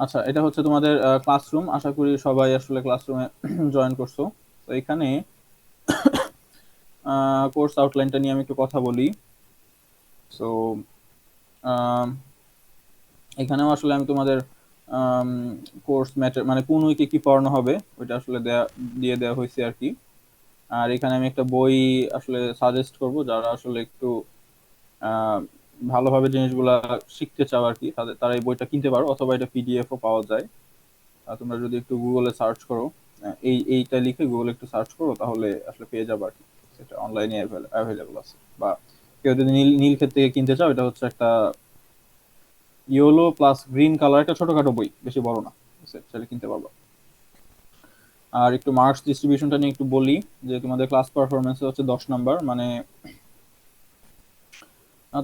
আচ্ছা, এটা হচ্ছে তোমাদের ক্লাসরুম। আশা করি সবাই আসলে ক্লাসরুমে জয়েন করছো। তো এখানে কোর্স আউটলাইনটা নিয়ে আমি একটু কথা বলি। সো এখানেও আসলে আমি তোমাদের কোর্স ম্যাটার মানে কোন উইকে কি পড়ানো হবে ওইটা আসলে দিয়ে দেওয়া হয়েছে আর কি। আর এখানে আমি একটা বই আসলে সাজেস্ট করব, যারা আসলে একটু আহ, ভালোভাবে জিনিসগুলা শিখতে চাও আর কি, তারা এই বইটা কিনতে পারো, অথবা এটা পিডিএফও পাওয়া যায়। তোমরা যদি একটু গুগলে সার্চ করো, এইটা লিখে গুগলে একটু সার্চ করো, তাহলে আসলে পেয়ে যাবে আর কি। সেটা অনলাইনে অ্যাভেলেবল আছে। বা কেউ যদি নীল নীল ক্ষেত থেকে কিনতে চাও, এটা হচ্ছে একটা ইয়েলো প্লাস গ্রিন কালার, একটা ছোটখাটো বই, বেশি বড় না। ঠিক আছে, সেটা কিনতে পারবা। আর একটু মার্কস ডিস্ট্রিবিউশনটা নিয়ে একটু বলি, যে তোমাদের ক্লাস পারফরমেন্স হচ্ছে 10 নাম্বার, মানে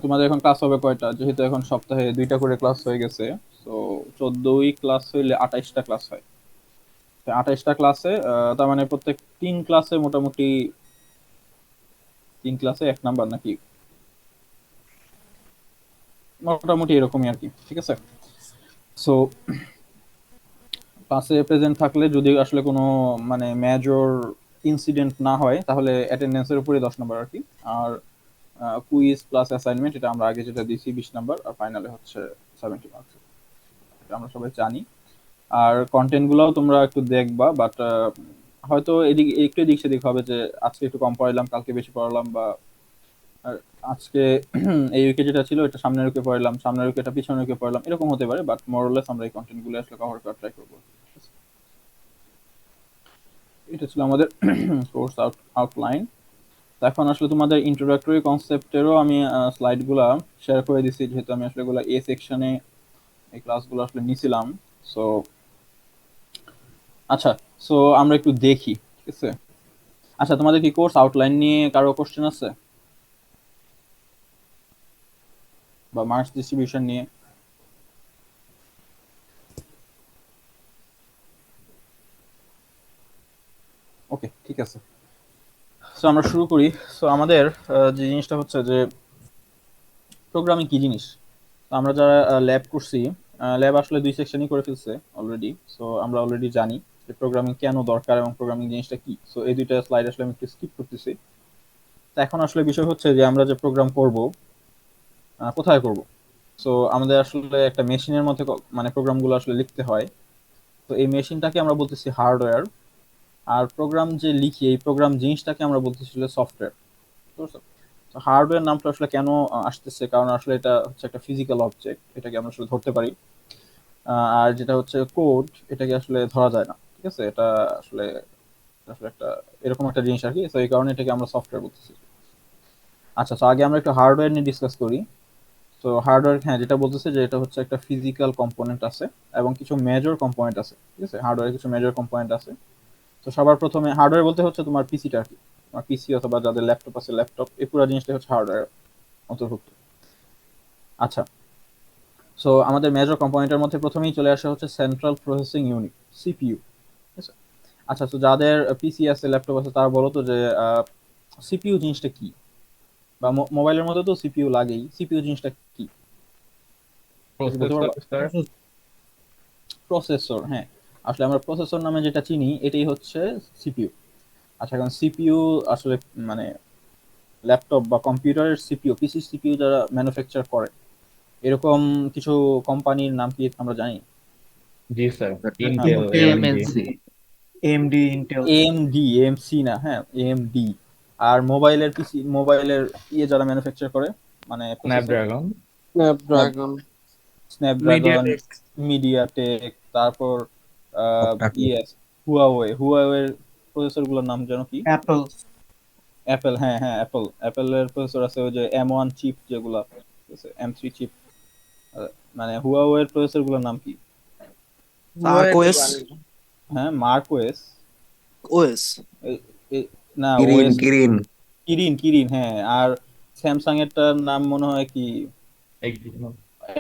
তোমাদের এখন ক্লাস হবে কয়টা, যেহেতু এখন সপ্তাহে 2টা করে ক্লাস হয়ে গেছে। তো 14 ক্লাস হইলে 28টা ক্লাস হয়। 28টা ক্লাসে তার মানে প্রত্যেক 3 ক্লাসে মোটামুটি 3 ক্লাসে 1 নাম্বার নাকি, মোটামুটি এরকমই আর কি। ঠিক আছে। সো ক্লাসে প্রেজেন্ট থাকলে, যদি আসলে কোনো মানে মেজর ইনসিডেন্ট না হয়, তাহলে অ্যাটেন্ডেন্সের উপরে 10 নাম্বার আর কি। আর কুইজ প্লাস অ্যাসাইনমেন্ট, এটা আমরা আগে যেটা দিয়েছি 20 নাম্বার, আর ফাইনালে হচ্ছে 70 মার্কস। এটা আমরা সবাই জানি। আর কন্টেন্ট গুলাও তোমরা একটু দেখবা, বাট হয়তো এদিক একটু এদিক সেদিক হবে, যে আজকে একটু কম পড়াইলাম, কালকে বেশি পড়ালাম, বা আর আজকে এই উইকে যেটা ছিল এটা সামনের উইকে পড়লাম, সামনের উইকে এটা পিছনের উইকে পড়লাম, এরকম হতে পারে। বাট মোরলেস আমরা এই কন্টেন্ট গুলো আসলে কভার করার ট্রাই করবো। এটা ছিল আমাদের কোর্স আউটলাইন। এখন আসলে তোমাদের ইন্ট্রোডাক্টরি কনসেপ্টেরও আমি স্লাইড গুলা শেয়ার করে দিছি, যেহেতু আমি আসলে এগুলা এ সেকশনে এই ক্লাসগুলো আসলে নিছিলাম। সো আচ্ছা, সো আমরা একটু দেখি। ঠিক আছে। আচ্ছা, তোমাদের কি কোর্স আউটলাইন নিয়ে কারো কোশ্চেন আছে, বা মার্কস ডিস্ট্রিবিউশন নিয়ে? ওকে, ঠিক আছে। সো আমরা শুরু করি। সো আমাদের যে জিনিসটা হচ্ছে যে প্রোগ্রামিং কি জিনিস। তো আমরা যারা ল্যাব করছি, ল্যাব আসলে 2 সেকশনই করে ফেলছে অলরেডি। সো আমরা অলরেডি জানি যে প্রোগ্রামিং কেন দরকার এবং প্রোগ্রামিং জিনিসটা কি। সো এই 2টা স্লাইড আসলে আমি একটু স্কিপ করতেছি। তো এখন আসলে বিষয় হচ্ছে যে আমরা যে প্রোগ্রাম করব, কোথায় করব। সো আমাদের আসলে একটা মেশিনের মধ্যে মানে প্রোগ্রামগুলো আসলে লিখতে হয়। তো এই মেশিনটাকে আমরা বলতেছি হার্ডওয়্যার। আর প্রোগ্রাম যে লিখি, এই প্রোগ্রাম জিনিসটাকে আমরা বলতেছি সফটওয়্যার। বুঝছো? তো হার্ডওয়্যার নামটা আসলে কেন আসতেছে, কারণ আসলে এটা হচ্ছে একটা ফিজিক্যাল অবজেক্ট, এটাকে আমরা আসলে ধরতে পারি। আর যেটা হচ্ছে কোড, এটাকে আসলে ধরা যায় না। ঠিক আছে, এটা আসলে আসলে একটা এরকম একটা জিনিস আর কি। তো এই কারণে এটাকে আমরা সফটওয়্যার বলতেছি। আচ্ছা, তো আগে আমরা একটু হার্ডওয়্যার নিয়ে ডিসকাস করি। তো হার্ডওয়্যার, হ্যাঁ, যেটা বলতেছে যে এটা হচ্ছে একটা ফিজিক্যাল কম্পোনেন্ট আছে এবং কিছু মেজর কম্পোনেন্ট আছে। ঠিক আছে, হার্ডওয়্যার কিছু মেজর কম্পোনেন্ট আছে। তো সবার প্রথমে হার্ডওয়্যার বলতে হচ্ছে তোমার পিসিটা আর কি। তোমার পিসি অথবা যাদের ল্যাপটপ আছে, ল্যাপটপ, এই পুরো জিনিসটা হচ্ছে হার্ডওয়্যার অন্তর্ভুক্ত। আচ্ছা, সো আমাদের মেজর কম্পোনেন্টের মধ্যে প্রথমেই চলে আসা হচ্ছে সেন্ট্রাল প্রসেসিং ইউনিট, সিপিইউ। ঠিক আছে। আচ্ছা, তো যাদের পিসি আছে, ল্যাপটপ আছে, তারা বলো তো যে সিপিইউ জিনিসটা কি, বা মোবাইলের মধ্যে তো সিপিইউ লাগেই, সিপিইউ জিনিসটা কি, এটা কি বলতে প্রসেসর পারবা? স্যার। প্রসেসর, হ্যাঁ। আসলে আমরা প্রসেসর নামে যেটা চিনি, এটাই হচ্ছে সিপিইউ। আচ্ছা, এখন সিপিইউ আসলে মানে ল্যাপটপ বা কম্পিউটারের সিপিইউ, পিসি সিপিইউ যারা ম্যানুফ্যাকচার করে, এরকম কিছু কোম্পানির নাম কি আমরা জানি? জি স্যার, হ্যাঁ, Intel, Intel, AMD. MNC, AMD, Intel. AMD, AMC না, হ্যাঁ, এএমডি। আর মোবাইলের পিসি, মোবাইলের যারা ম্যানুফ্যাকচার করে, মানে processor, Snapdragon. Snapdragon, Snapdragon, MediaTek, MediaTek, তারপর অক্টাকোর। ইয়েস, হুয়াওয়ের প্রসেসর গুলোর নাম যেন কি? অ্যাপল, অ্যাপেল, হ্যাঁ হ্যাঁ, অ্যাপেলের প্রসেসর আছে, ওই যে M1 চিপ যেগুলা, ঠিক আছে, M3 চিপ। মানে হুয়াওয়ের প্রসেসর গুলোর নাম কি? মার্ক হুয়াওয়েটা ওএস, জানি না। হ্যাঁ, মার্ক ওএস। ওএস। না, Kirin OS, Kirin Kirin, Kirin, হ্যাঁ। আর স্যামসাং এরটার নাম মনে হয় কি,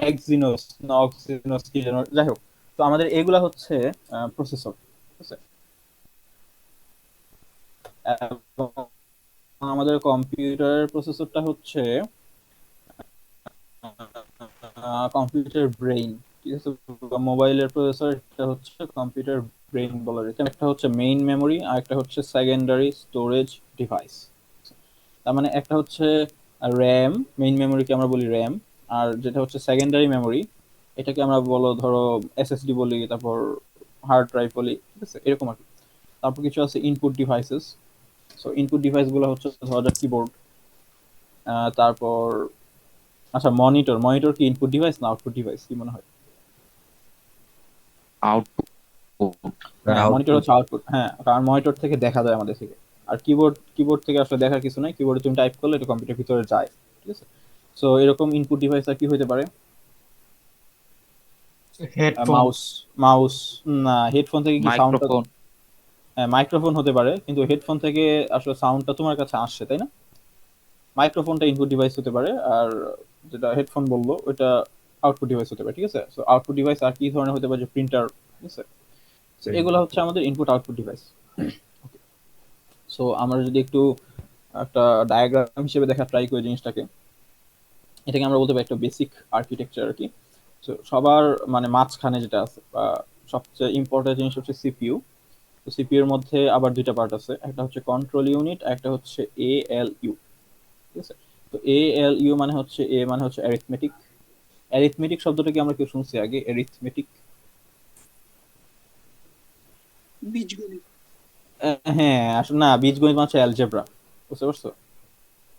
এক্সিনোস না অক্সিনোস, কি যেন, যাই হোক। তো আমাদের এগুলা হচ্ছে প্রসেসর। ঠিক আছে। এবং আমাদের কম্পিউটারের প্রসেসরটা হচ্ছে কম্পিউটার ব্রেইন। ঠিক আছে, মোবাইলের প্রসেসর, এটা হচ্ছে কম্পিউটার ব্রেইন বলা যায়। একটা হচ্ছে মেইন মেমোরি আর একটা হচ্ছে সেকেন্ডারি স্টোরেজ ডিভাইস। তার মানে একটা হচ্ছে র্যাম, মেইন মেমোরিকে আমরা বলি র্যাম, আর যেটা হচ্ছে সেকেন্ডারি মেমোরি এটাকে আমরা বলো ধরো এসএসডি বলি, তারপর হার্ড ড্রাইভ বলি, ঠিক আছে, এরকম আর কি। তারপর কিছু আছে input devices. So input device গুলো হচ্ছে ধরা যাক কিবোর্ড, তারপর আচ্ছা মনিটর, মনিটর কি ইনপুট ডিভাইস না আউটপুট ডিভাইস, কি মনে হয়? আউটপুট। হ্যাঁ মনিটর আউটপুট। হচ্ছে আউটপুট, হ্যাঁ, কারণ মনিটর থেকে দেখা যায় আমাদের থেকে। আর কিবোর্ড, কিবোর্ড থেকে আসলে দেখার কিছু নাই, কিবোর্ডে তুমি টাইপ করলে এটা কম্পিউটার ভিতরে যায়, ঠিক আছে। সো এরকম ইনপুট ডিভাইস আর কি হইতে পারে? হেডফোন। মাউস, মাউস না, হেডফোন থেকে কি সাউন্ডটা, মাইক্রোফোন। হ্যাঁ মাইক্রোফোন হতে পারে, কিন্তু হেডফোন থেকে আসলে সাউন্ডটা তোমার কাছে আসছে, তাই না? মাইক্রোফোনটা ইনপুট ডিভাইস হতে পারে, আর যেটা হেডফোন বললো ওটা আউটপুট ডিভাইস হতে পারে, ঠিক আছে। সো আউটপুট ডিভাইস আর কি ধরনের হতে পারে, যে প্রিন্টার, ঠিক আছে। সো এগুলো হচ্ছে আমাদের ইনপুট আউটপুট ডিভাইস। সো আমরা যদি একটু একটা ডায়াগ্রাম হিসেবে দেখা ট্রাই করি জিনিসটাকে, এটাকে আমরা বলতে পারি একটা বেসিক আর্কিটেকচার আর কি। তো সবার মানে মাঝখানে যেটা আছে বা সবচেয়ে ইম্পর্টেন্ট জিনিস হচ্ছে সিপিইউ। তো সিপিইউ এর মধ্যে আবার দুইটা পার্ট আছে, একটা হচ্ছে কন্ট্রোল ইউনিট আর একটা হচ্ছে এএলইউ, ঠিক আছে। তো এএলইউ মানে হচ্ছে, এ মানে হচ্ছে অ্যারিথমেটিক। অ্যারিথমেটিক শব্দটা কি আমরা কেউ শুনছি আগে? অ্যারিথমেটিক, বীজগণিত। হ্যাঁ আসলে না, বীজগণিত মানে হচ্ছে অ্যালজেব্রা, বুঝতে পারছো?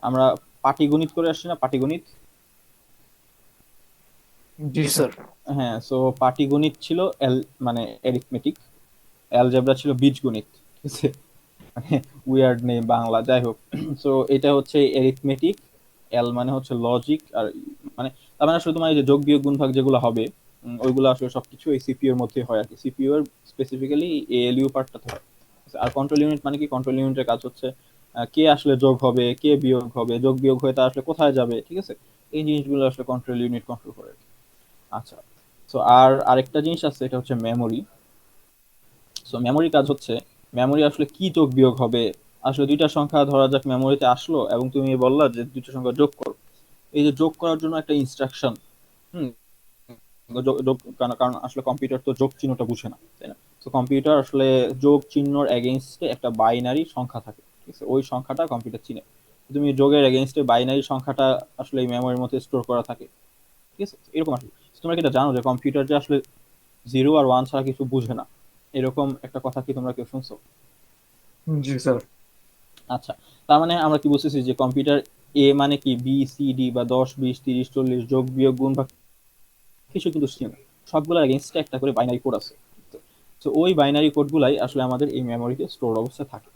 আমরা পাটিগণিত করে আসছি না, পাটিগণিত। জি স্যার। হ্যাঁ, সো পাটিগণিত ছিল মানে অ্যারিথমেটিক, অ্যালজেব্রা ছিল বীজগণিত, ঠিক আছে। মানে উইয়ার্ড নেই বাংলা, যাই হোক। সো এটা হচ্ছে এরিথমেটিক, এল মানে হচ্ছে লজিক, আর মানে তার মানে আসলে তোমার এই যে যোগ বিয়োগ গুণ ভাগ যেগুলো হবে, ওইগুলো আসলে সবকিছু এই সিপিইউ এর মধ্যে হয় আর কি। সিপিইউ এর স্পেসিফিক্যালি এএলইউ পার্টটাতে হয়। আর কন্ট্রোল ইউনিট মানে কি, কন্ট্রোল ইউনিটের কাজ হচ্ছে কে আসলে যোগ হবে, কে বিয়োগ হবে, যোগ বিয়োগ হয়ে তা আসলে কোথায় যাবে, ঠিক আছে। এই জিনিসগুলো আসলে কন্ট্রোল ইউনিট কন্ট্রোল করে আর কি। আচ্ছা, তো আর আরেকটা জিনিস আছে, এটা হচ্ছে মেমোরি। সো মেমোরির কাজ হচ্ছে, মেমোরি আসলে কি যোগ বিয়োগ হবে, আসলে দুইটা সংখ্যা ধরা যাক মেমোরিতে আসলো এবং তুমি বললা যে দুইটা সংখ্যা যোগ করো। এই যে যোগ করার জন্য একটা ইনস্ট্রাকশন, হুম, কারণ কারণ আসলে কম্পিউটার তো যোগ চিহ্নটা বুঝে না, তাই না? তো কম্পিউটার আসলে যোগ চিহ্নর এগেইনস্টে একটা বাইনারি সংখ্যা থাকে, ঠিক আছে, ওই সংখ্যাটা কম্পিউটার চিনে। তুমি যোগের এগেইনস্টে বাইনারি সংখ্যাটা আসলে এই মেমোরির মধ্যে স্টোর করা থাকে, ঠিক আছে, এরকম আসলে। তোমরা কি এটা জানো যে কম্পিউটার যে আসলে জিরো আর ওয়ান ছাড়া কিছু বুঝে না, এরকম একটা কথা কি তোমরা কেউ শুনছো? জি স্যার। আচ্ছা, তার মানে আমরা কি বুঝতেছি যে কম্পিউটার এ মানে কি বি সি ডি বা 10 20 30 40 যোগ বিয়োগ গুণ ভাগ কিছু কিন্তু শিখে না, সবগুলোর এগেইনস্টে একটা করে বাইনারি কোড আছে। তো ওই বাইনারি কোডগুলাই আসলে আমাদের এই মেমোরিতে স্টোর অবস্থায় থাকে।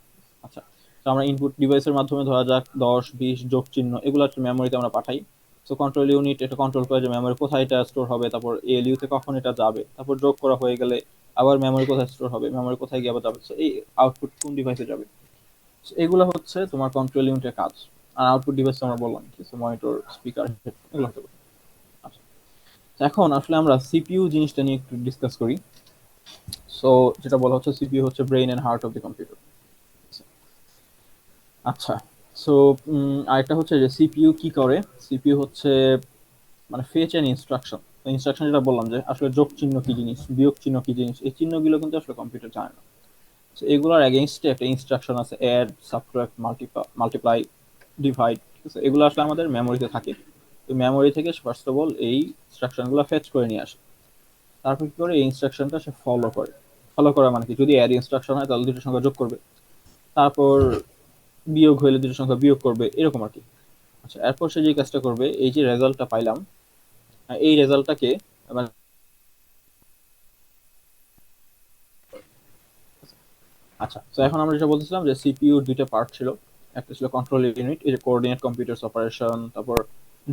আচ্ছা, তো আমরা ইনপুট ডিভাইসের মাধ্যমে ধরা যাক 10 20 যোগ চিহ্ন এগুলো মেমোরিতে আমরা পাঠাই। তো কন্ট্রোল ইউনিট এটা কন্ট্রোল করে যে মেমোরি কোথায় এটা স্টোর হবে, তারপর এএলইউ তে কখন এটা যাবে, তারপর যোগ করা হয়ে গেলে আবার মেমোরি কোথায় স্টোর হবে, মেমোরি কোথায় গিয়ে আবার যাবে, তো এই আউটপুট কোন ডিভাইসে যাবে। So, এগুলো হচ্ছে তোমার কন্ট্রোল ইউনিটের কাজ। আর আউটপুট ডিভাইস আমরা বললাম কি, মনিটর, স্পিকার, হেডফোন, এগুলো হতে পারে। আচ্ছা, তো এখন আসলে আমরা সিপিইউ জিনিসটা নিয়ে একটু ডিসকাস করি। সো যেটা বলা হচ্ছে সিপিইউ হচ্ছে brain and heart of the computer. আচ্ছা, সো আরেকটা হচ্ছে যে সিপিইউ কি করে। সিপিইউ হচ্ছে মানে ফেচ এন্ড ইনস্ট্রাকশন। ইনস্ট্রাকশন যেটা বললাম যে আসলে যোগ চিহ্ন কি জিনিস, বিয়োগ চিহ্ন কি জিনিস, এই চিহ্নগুলো কিন্তু আসলে কম্পিউটার জানে না। তো এগুলোর এগেইনস্টে একটা ইনস্ট্রাকশন আছে, অ্যাড, সাবট্রাক্ট, মাল্টিপ্লাই, ডিভাইড, ঠিক আছে, এগুলো আসলে আমাদের মেমোরিতে থাকে। তো মেমোরি থেকে ফার্স্ট অফ অল এই ইনস্ট্রাকশনগুলো ফেচ করে নিয়ে আসে, তারপর কি করে এই ইনস্ট্রাকশনটা সে ফলো করে। ফলো করা মানে কি, যদি অ্যাড ইনস্ট্রাকশন হয় তাহলে দুটো সংখ্যা যোগ করবে, তারপর বিয়োগ হইলে দুটো সংখ্যা বিয়োগ করবে, এরকম আর কি। আচ্ছা, এরপর সে যে কাজটা করবে, এই যে রেজাল্টটা পাইলাম, এই রেজাল্টটাকে মানে, আচ্ছা, তো এখন আমরা যেটা বলতেছিলাম যে সিপিইউর দুইটা পার্ট ছিল, একটা ছিল কন্ট্রোল ইউনিট, এই যে কোঅর্ডিনেট কম্পিউটারস অপারেশন, তারপর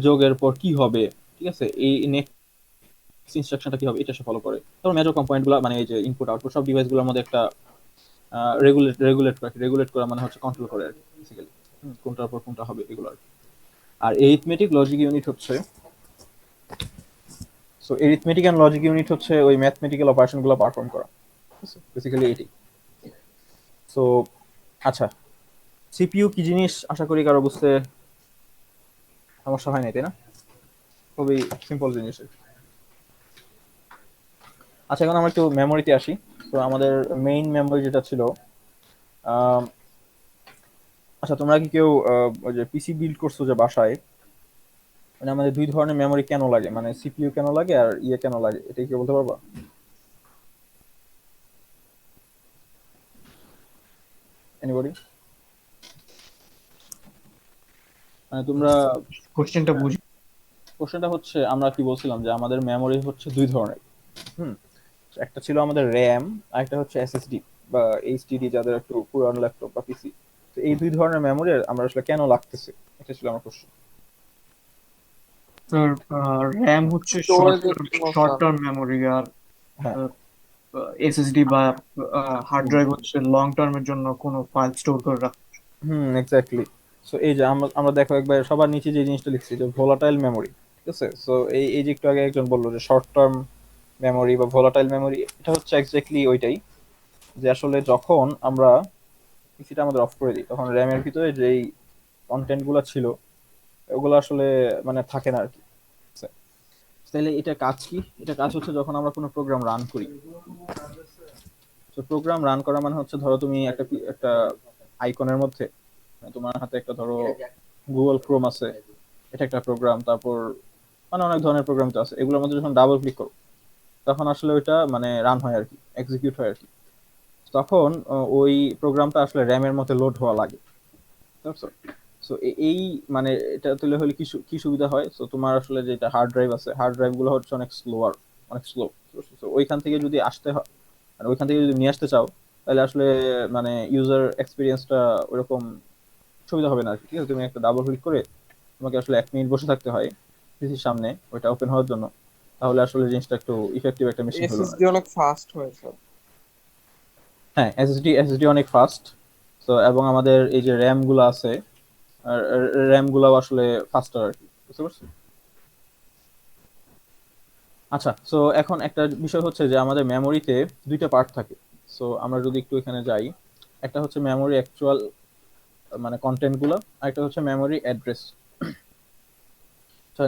যোগের পর কি হবে, ঠিক আছে, এই নেক্সট ইনস্ট্রাকশনটা কি হবে এটা সে ফলো করে। তারপর মেজর কম্পোনেন্ট গুলো মানে এই যে ইনপুট আউটপুট সব ডিভাইস গুলোর মধ্যে একটা রেগুলেট করা মানে হচ্ছে কন্ট্রোল করে আর কি বেসিক্যালি, কোনটার পর কোনটা হবে এগুলো আর কি। আর এরিথমেটিক লজিক ইউনিট হচ্ছে, so arithmetic and logic unit হচ্ছে ওই ম্যাথমেটিক্যাল অপারেশন গুলো পারফর্ম করা, বেসিক্যালি এটি। সো আচ্ছা, সিপিইউ কি জিনিস আশা করি কারো বুঝতে সমস্যা হয় নাই, তাই না? খুবই সিম্পল জিনিস। আচ্ছা, এখন আমরা একটু মেমোরিতে আসি। তো আমাদের মেইন মেমোরি যেটা ছিল, আম, আচ্ছা তোমরা কি কেউ ওই যে পিসি বিল্ড করছো যে বাসায়, মানে আমাদের দুই ধরনের মেমোরি কেন লাগে, মানে সিপিইউ কেন লাগে আর ইয়ে কেন লাগে, এটা কি বলতে পারবা? এনিবডি? মানে তোমরা, কোশ্চেনটা বুঝি। কোশ্চেনটা হচ্ছে আমরা কি বলছিলাম যে আমাদের মেমোরি হচ্ছে দুই ধরনের। হুম। একটা ছিল আমাদের র্যাম, আর একটা হচ্ছে এসএসডি বা এইচডিডি, যাদের একটু পুরানো ল্যাপটপ বা পিসি। তো এই দুই ধরনের মেমোরি আমরা আসলে কেন লাগতেছে, এটা ছিল আমার প্রশ্ন। স্যার, র্যাম হচ্ছে স্টোরেজের জন্য শর্ট স্যার। টার্ম মেমোরি, আর হ্যাঁ। এসএসডি বা হার্ড ড্রাইভ হচ্ছে লং টার্মের জন্য কোনো ফাইল স্টোর করে রাখা। এক্স্যাক্টলি। সো এই যে আমরা আমরা দেখো একবার সবার নিচে যে জিনিসটা লিখছি যে ভোলাটাইল মেমোরি, ঠিক আছে? সো এই যে একটু আগে একজন বললো যে শর্ট টার্ম মেমোরি বা ভোলাটাইল মেমোরি, এটা হচ্ছে এক্স্যাক্টলি ওইটাই। যে আসলে যখন আমরা পিসিটা আমাদের অফ করে দিই, তখন র্যামের ভিতরে যেই কন্টেন্ট গুলো ছিল ওগুলো আসলে মানে থাকে না আর কি। তাহলে এটা কাজ কি? এটা কাজ হচ্ছে যখন আমরা কোনো প্রোগ্রাম রান করি। তো প্রোগ্রাম রান করা মানে হচ্ছে, ধরো তুমি একটা আইকনের মধ্যে, তোমার হাতে একটা ধরো গুগল ক্রোম আছে, এটা একটা প্রোগ্রাম। তারপর মানে অনেক ধরনের প্রোগ্রাম তো আছে, এগুলোর মধ্যে যখন ডাবল ক্লিক করো তখন আসলে ওইটা মানে রান হয় আর কি, এক্সিকিউট হয় আর কি। তখন ওই প্রোগ্রামটা আসলে র্যামের মধ্যে লোড হওয়া লাগে, বুঝতে পারছো? সো এই মানে এটা তুলে হলে কি কি সুবিধা হয়? সো তোমার আসলে যেটা হার্ড ড্রাইভ আছে, হার্ড ড্রাইভ গুলো হচ্ছে অনেক স্লোয়ার, অনেক স্লো। ওইখান থেকে যদি আসতে হয়, মানে ওইখান থেকে যদি নিয়ে আসতে চাও, তাহলে আসলে মানে ইউজার এক্সপিরিয়েন্সটা ওরকম সুবিধা হবে না আর কি। ঠিক আছে, তুমি একটা ডাবল ক্লিক করে তোমাকে আসলে 1 মিনিট বসে থাকতে হয় পিসির সামনে ওইটা ওপেন হওয়ার জন্য, তাহলে আসলে জিনিসটা একটু ইফেক্টিভ একটা মেশিন হলো না। এসএসডি অনেক ফাস্ট হয় স্যার। হ্যাঁ, এসএসডি অনেক ফাস্ট। তো এবং আমাদের এই যে র্যাম গুলো আছে, আর র্যাম গুলাও আসলে ফাস্টার আর কি, বুঝতে পারছো? আচ্ছা, সো এখন একটা বিষয় হচ্ছে যে আমাদের মেমোরিতে দুইটা পার্ট থাকে। সো আমরা যদি একটু এখানে যাই, একটা হচ্ছে মেমোরি অ্যাকচুয়াল মানে কন্টেন্ট গুলো, আর একটা হচ্ছে মেমোরি অ্যাড্রেস।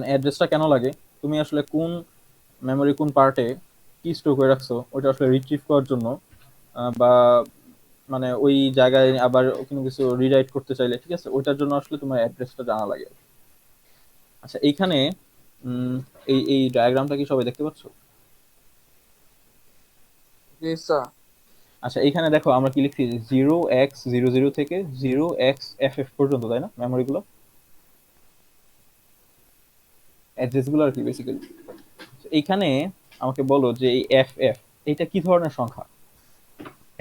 অ্যাড্রেসটা কেন লাগে? তুমি আসলে কোন মেমোরি কোন পার্টে কি স্টোর করে রাখছো ওটা আসলে রিট্রিভ করার জন্য, বা মানে ওই জায়গায় আবার কোনো কিছু রিরাইট করতে চাইলে, ঠিক আছে, ওইটার জন্য আসলে তোমার অ্যাড্রেসটা জানা লাগে। আচ্ছা এইখানে উম, এই এই ডায়াগ্রামটা কি সবাই দেখতে পাচ্ছ? জি স্যার। আচ্ছা এইখানে দেখো আমরা কি লিখছি, 0x00 থেকে 0xFF পর্যন্ত, তাই না? মেমোরি গুলো, অ্যাড্রেস গুলো আর কি বেসিক্যালি। এইখানে আমাকে বলো যে এই এফ এফ এটা কি ধরনের সংখ্যা?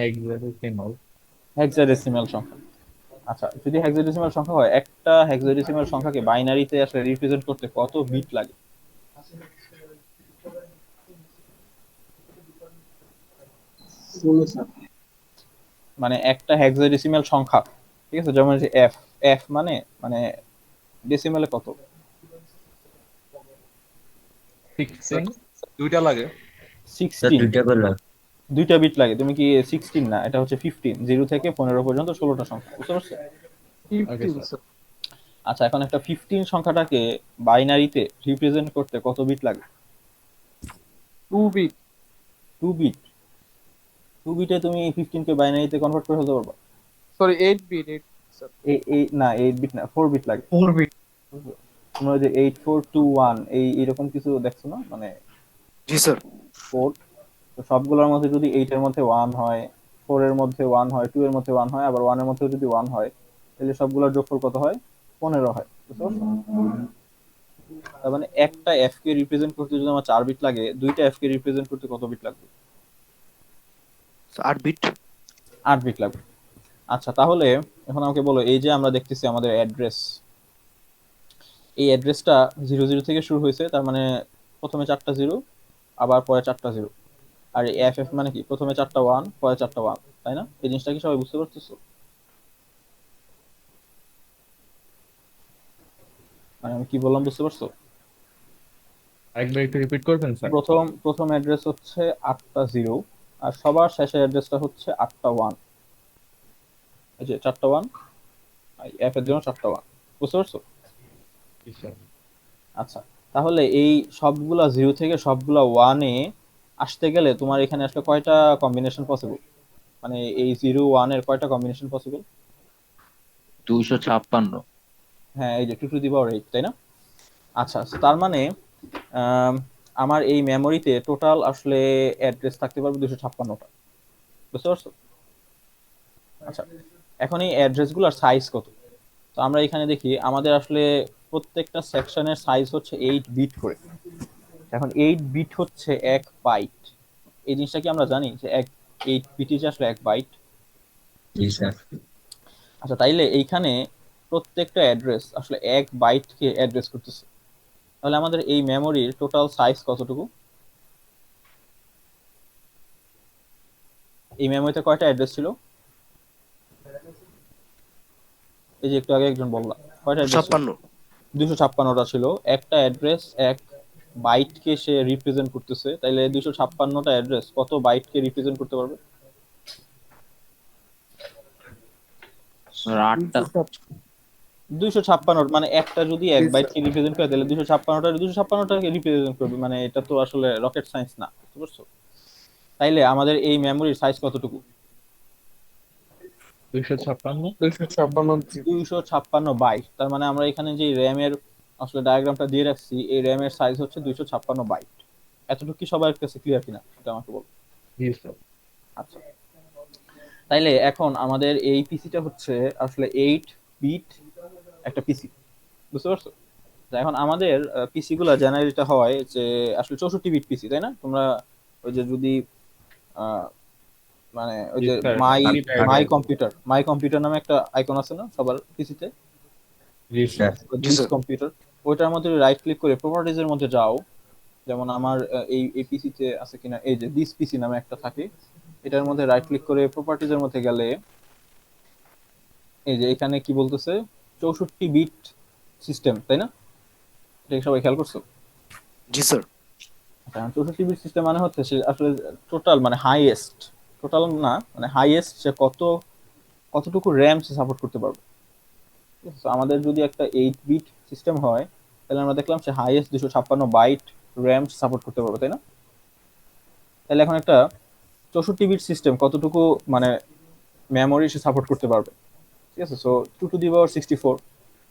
হেক্সাডেসিমাল। হেক্সাডেসিমাল সংখ্যা। আচ্ছা, যদি হেক্সাডেসিমাল সংখ্যা হয়, একটা হেক্সাডেসিমাল সংখ্যাকে বাইনারিতে আসলে রিপ্রেজেন্ট করতে কত বিট লাগে? ষোলো স্যার। মানে একটা হেক্সাডেসিমাল সংখ্যা, ঠিক আছে, যেমন যে এফ, এফ মানে মানে ডেসিমালে কত? 16। দুইটা লাগে। স্যার 16? দুইটা করে লাগবে। দুইটা বিট লাগে? তুমি কি 16 না, এটা হচ্ছে 15, 0 থেকে 15 পর্যন্ত 16টা সংখ্যা, বুঝতে পারছো? ওকে 15 স্যার। স্যার। আচ্ছা, এখন একটা 15 সংখ্যাটাকে বাইনারিতে রিপ্রেজেন্ট করতে কত বিট লাগে? 2 বিট। 2 বিট? 2 বিটে তুমি 15 কে বাইনারিতে কনভার্ট করে ফেলতে পারবা? Sorry, 8 bit, 8 sir. এই না, 8 বিট না, 4 বিট লাগে। 4 বিট। তোমরা ওই যে 8421 এই এরকম কিছু দেখছো না, মানে জি স্যার। কোড। তো সবগুলোর মধ্যে যদি 8 এর মধ্যে 1 হয়, 4 এর মধ্যে 1 হয়, 2 এর মধ্যে 1 হয়, আবার 1 এর মধ্যে যদি 1 হয়, তাহলে সবগুলোর যোগফল কত হয়? 15 হয়, বুঝতে পারছো? তার মানে একটা এফ কে রিপ্রেজেন্ট করতে যদি আমার 4 বিট লাগে, দুইটা এফ কে রিপ্রেজেন্ট করতে কত বিট লাগবে? 8 বিট। 8 বিট লাগবে। আচ্ছা তাহলে এখন আমাকে বলো, এই যে আমরা দেখতেছি আমাদের অ্যাড্রেস, এই অ্যাড্রেসটা 00 থেকে শুরু হয়েছে, তার মানে প্রথমে 4টা 0, আবার পরে 4টা 0। আর এই এফ এফ মানে কি, প্রথমে 4টা 1, পরে 4টা 1, তাই না? এই জিনিসটা কি সবাই বুঝতে পারতেছো? মানে আমি কি বললাম, বুঝতে পারছো? আরেকবার একটু রিপিট করবেন স্যার? প্রথম প্রথম অ্যাড্রেস হচ্ছে 8টা 0, আর সবার শেষের অ্যাড্রেসটা হচ্ছে 8টা 1। এই যে 4টা 1, এফ এর জন্য 4টা 1, বুঝতে পারছো? জি স্যার। আচ্ছা, তাহলে এই সবগুলা 0 থেকে সবগুলা 1-এ আসতে গেলে তোমার এখানে আসলে কয়টা কম্বিনেশন পসিবল, মানে এই 0 1 এর কয়টা কম্বিনেশন পসিবল? 256। হ্যাঁ, এই যে 2 to the power 8, তাই না? আচ্ছা, তার মানে আম, আমার এই মেমোরিতে টোটাল আসলে অ্যাড্রেস থাকতে পারবে 256টা, বুঝতে পারছো? আচ্ছা, এখন এই অ্যাড্রেস গুলোর সাইজ কত? তো আমরা এখানে দেখি আমাদের আসলে প্রত্যেকটা সেকশনের সাইজ হচ্ছে 8 বিট করে। এখন 8 বিট হচ্ছে 1 বাইট। এই জিনিসটা কি আমরা জানি যে 8 বিট যে আসলে 1 বাইট? জি স্যার। আচ্ছা, তাইলে এইখানে প্রত্যেকটা অ্যাড্রেস আসলে 1 বাইটকে অ্যাড্রেস করতেছে। তাহলে আমাদের এই মেমোরির টোটাল সাইজ কতটুকু? এই মেমোরিতে কয়টা অ্যাড্রেস ছিল? এই যে একটু আগে একজন বললা, কয়টা অ্যাড্রেস ছিল? 256টা ছিল। একটা অ্যাড্রেস 1 বাইটকে সে রিপ্রেজেন্ট করতেছে, তাইলে 256টা অ্যাড্রেস কত বাইটকে রিপ্রেজেন্ট করতে পারবে? স্যার 8টা। 256, মানে একটা যদি 1 বাইটকে রিপ্রেজেন্ট করে তাহলে 256টাকে রিপ্রেজেন্ট করবে, মানে এটা তো আসলে রকেট সায়েন্স না, বুঝতে পারছো? তাইলে আমাদের এই মেমোরির সাইজ কতটুকু? 256। 256 256 বাইট। তার মানে আমরা এখানে যে র্যামের আসলে ডায়াগ্রামটা দিয়ে রাখছি, এই র্যামের সাইজ হচ্ছে 256 বাইট। এতটুকু কি সবার কাছে ক্লিয়ার কিনা এটা আমাকে বল। জি স্যার। আচ্ছা, তাইলে এখন আমাদের এই পিসিটা হচ্ছে আসলে 8 বিট একটা পিসি, বুঝতে পারছো? তো এখন আমাদের পিসি গুলা জেনারেলটা হয় যে আসলে 64 বিট পিসি, তাই না? তোমরা ওই যে যদি আহ, মানে ওই জি যে sir, my hard my hard. Computer my computer নামে একটা আইকন আছে না সবার পিসিতে, জি স্যার। দিস কম্পিউটার, ওইটার মধ্যে রাইট ক্লিক করে প্রপার্টিজ এর মধ্যে যাও। যেমন আমার এই পিসিতে আছে কিনা, এই যে দিস পিসি নামে একটা থাকে, এটার মধ্যে রাইট ক্লিক করে প্রপার্টিজ এর মধ্যে গেলে এই যে এখানে কি বলতেছে, 64 বিট সিস্টেম, তাই না? এটা কি সবাই খেয়াল করছো? জি স্যার। 64 বিট সিস্টেম মানে হচ্ছে সে আসলে টোটাল মানে হাইয়েস্ট, টোটাল না মানে হাইয়েস্ট সে কতটুকু র্যাম সে সাপোর্ট করতে পারবে। ঠিক আছে? তো আমাদের যদি একটা 8 বিট সিস্টেম হয়, তাহলে আমরা দেখলাম সে হাইয়েস্ট 256 বাইট র্যাম সাপোর্ট করতে পারবে, তাই না? তাহলে এখন একটা 64 বিট সিস্টেম কতটুকু মানে মেমোরি সে সাপোর্ট করতে পারবে? ঠিক আছে, সো 2 to the power 64।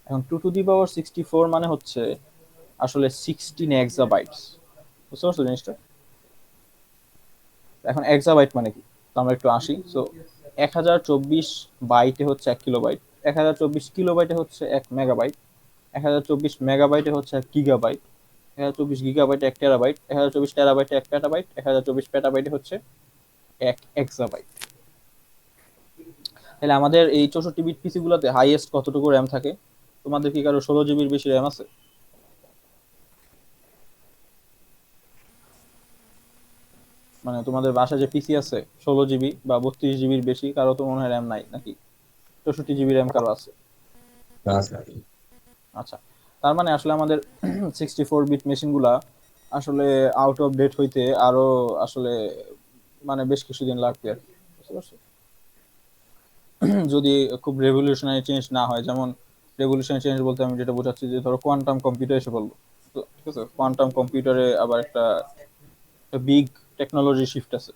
এখন 2 to the power 64 মানে হচ্ছে আসলে 16 এক্সাবাইটস, বুঝতে পারছো জিনিসটা? এখন এক্সাবাইট মানে কি, তো আমরা একটু আসি। সো 1024 বাইটে হচ্ছে 1 কিলোবাইট, 1024 কিলোবাইটে হচ্ছে 1 মেগাবাইট, 1024 মেগাবাইটে হচ্ছে 1 গিগাবাইট, 1024 গিগাবাইটে 1 টেরাবাইট, 1024 টেরাবাইটে 1 পেটাবাইট, 1024 পেটাবাইটে হচ্ছে 1 এক্সাবাইট। তাহলে আমাদের এই 64 বিট পিসি গুলোতে হাইয়েস্ট কতটুকু র্যাম থাকে? তোমাদের কি কারো 16 জিবির বেশি র্যাম আছে? মানে তোমাদের বাসায় যে পিসি আছে 16 জিবি বা 32 জিবির বেশি কারো তো মনে হয় র্যাম নাই নাকি? 64 জিবি র্যাম কারো আছে? আচ্ছা, তার মানে আসলে আমাদের 64 বিট মেশিন গুলা আসলে আউট অফ ডেট হইতে আরো আসলে মানে বেশ কিছুদিন লাগবে আর কি, বুঝতে পারছো? যদি খুব রেভলিউশনারি চেঞ্জ না হয়, যেমন রেভলিউশনারি চেঞ্জ বলতে আমি যেটা বোঝাচ্ছি যে ধরো কোয়ান্টাম কম্পিউটার এসে বললো, তো ঠিক আছে, কোয়ান্টাম কম্পিউটারে আবার একটা বিগ টেকনোলজি শিফট আছে।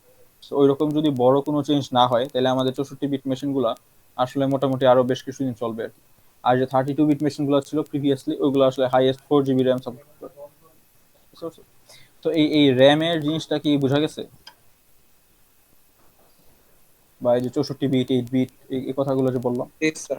So, ওইরকম যদি বড় কোনো চেঞ্জ না হয় তাহলে আমাদের 64 বিট মেশিন গুলা আসলে মোটামুটি আরো বেশ কিছুদিন চলবে আর কি। আর যে 32 বিট মেশিন গুলো ছিল প্রিভিয়াসলি, ওইগুলো আসলে হাইয়েস্ট 4 জিবি র্যাম সাপোর্ট করে। বুঝতে পারছো? তো এই র্যামের জিনিসটা কি বোঝা গেছে, বা এই যে 64 বিট 8 বিট এই কথাগুলো যে বললাম? Yes, sir.